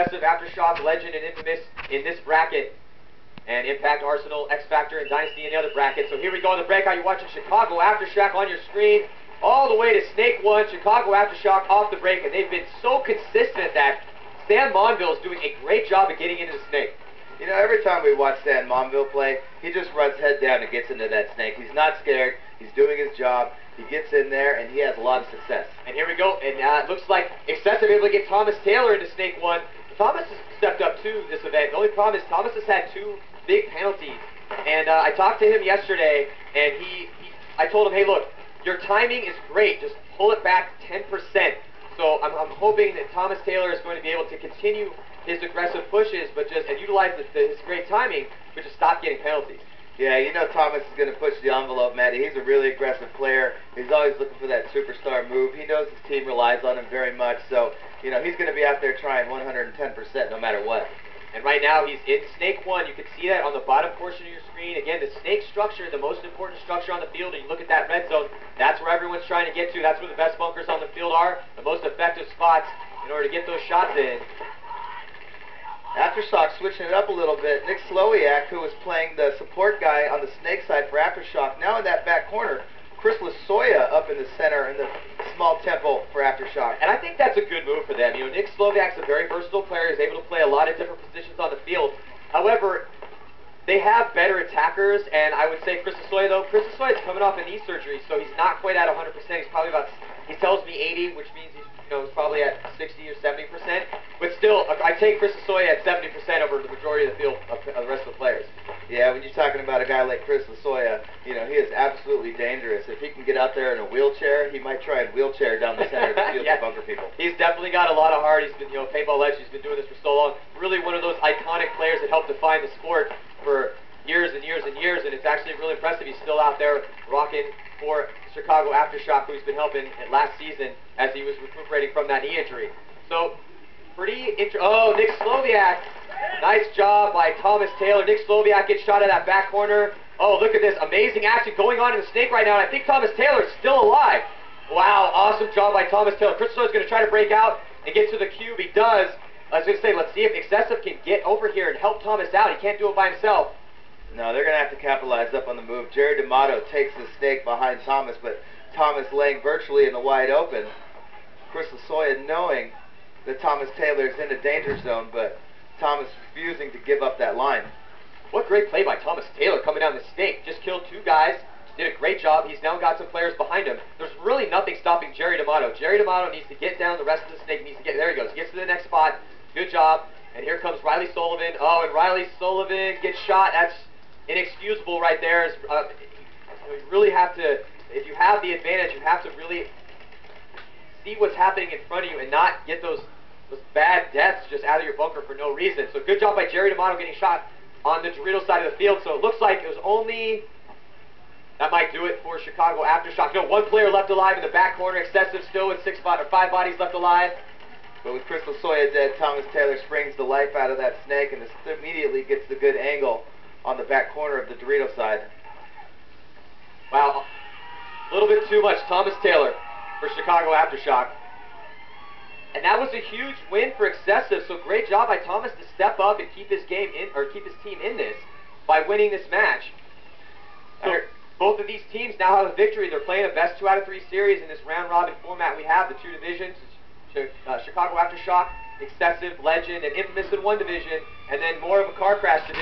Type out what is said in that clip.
Excessive, Aftershock, Legend, and Infamous in this bracket. And Impact, Arsenal, X Factor, and Dynasty in the other bracket. So here we go in the breakout. You're watching Chicago Aftershock on your screen. All the way to Snake 1, Chicago Aftershock off the break. And they've been so consistent that Stan Monville is doing a great job of getting into the Snake. You know, every time we watch Stan Monville play, he just runs head down and gets into that Snake. He's not scared. He's doing his job. He gets in there, and he has a lot of success. And here we go. And it looks like Excessive able to get Thomas Taylor into Snake 1. Thomas has stepped up too this event. The only problem is Thomas has had 2 big penalties. And I talked to him yesterday, and I told him, hey, look, your timing is great. Just pull it back 10%. So I'm hoping that Thomas Taylor is going to be able to continue his aggressive pushes, and utilize his great timing, but just stop getting penalties. Yeah, you know Thomas is going to push the envelope, Matty. He's a really aggressive player. He's always looking for that superstar move. He knows his team relies on him very much, so you know he's going to be out there trying 110% no matter what. And right now he's in Snake 1. You can see that on the bottom portion of your screen. Again, the Snake structure, the most important structure on the field, and you look at that red zone, that's where everyone's trying to get to. That's where the best bunkers on the field are, the most effective spots in order to get those shots in. Aftershock switching it up a little bit. Nick Slowiak, who was playing the support guy on the Snake side for Aftershock, now in that back corner. Chris Lasoya up in the center in the small tempo for Aftershock. And I think that's a good move for them. You know, Nick Slowiak's a very versatile player. He's able to play a lot of different positions on the field. However, they have better attackers, and I would say Chris Lasoya, though. Chris Lasoya's coming off a knee surgery, so he's not quite at 100%. He's probably about, he tells me 80, which means he's probably at 60 or 70%. But still, I take Chris Lasoya at 70% over the majority of the field of the rest of the players. Yeah, when you're talking about a guy like Chris Lasoya, you know, he is absolutely dangerous. If he can get out there in a wheelchair, he might try and wheelchair down the center of the field to bunker people. He's definitely got a lot of heart. He's been, paintball legend. He's been doing this for so long. Really one of those iconic players that helped define the sport for years and years and years, and it's actually really impressive. He's still out there rocking for Chicago Aftershock, who's been helping last season as he was recuperating from that knee injury. So, oh, Nick Slowiak. Nice job by Thomas Taylor. Nick Slowiak gets shot at that back corner. Oh, look at this amazing action going on in the Snake right now, and I think Thomas Taylor is still alive. Wow, awesome job by Thomas Taylor. Chris Lasoya is going to try to break out and get to the cube. He does. I was going to say, let's see if Excessive can get over here and help Thomas out. He can't do it by himself. No, they're going to have to capitalize up on the move. Jerry D'Amato takes the Snake behind Thomas, but Thomas laying virtually in the wide open. Chris Lasoya knowing that Thomas Taylor is in a danger zone, but Thomas refusing to give up that line. What great play by Thomas Taylor coming down the Snake. Just killed 2 guys. Did a great job. He's now got some players behind him. There's really nothing stopping Jerry D'Amato. Jerry D'Amato needs to get down the rest of the Snake. There he goes. Gets to the next spot. Good job. And here comes Riley Sullivan. Oh, and Riley Sullivan gets shot. That's inexcusable right there. You really have to, if you have the advantage, you have to really see what's happening in front of you and not get those bad deaths just out of your bunker for no reason. So good job by Jerry D'Amato getting shot on the Dorito side of the field. So it looks like it was only, that might do it for Chicago Aftershock. No, 1 player left alive in the back corner. Excessive still with 5 bodies left alive. But with Chris Lasoya dead, Thomas Taylor springs the life out of that Snake and immediately gets the good angle on the back corner of the Dorito side. Wow, a little bit too much Thomas Taylor for Chicago Aftershock. And that was a huge win for Excessive, so great job by Thomas to step up and keep his team in this by winning this match. So both of these teams now have a victory. They're playing a best 2 out of 3 series in this round-robin format we have, the 2 divisions, Chicago Aftershock, Excessive, Legend, and Infamous in 1 division, and then more of a car crash division.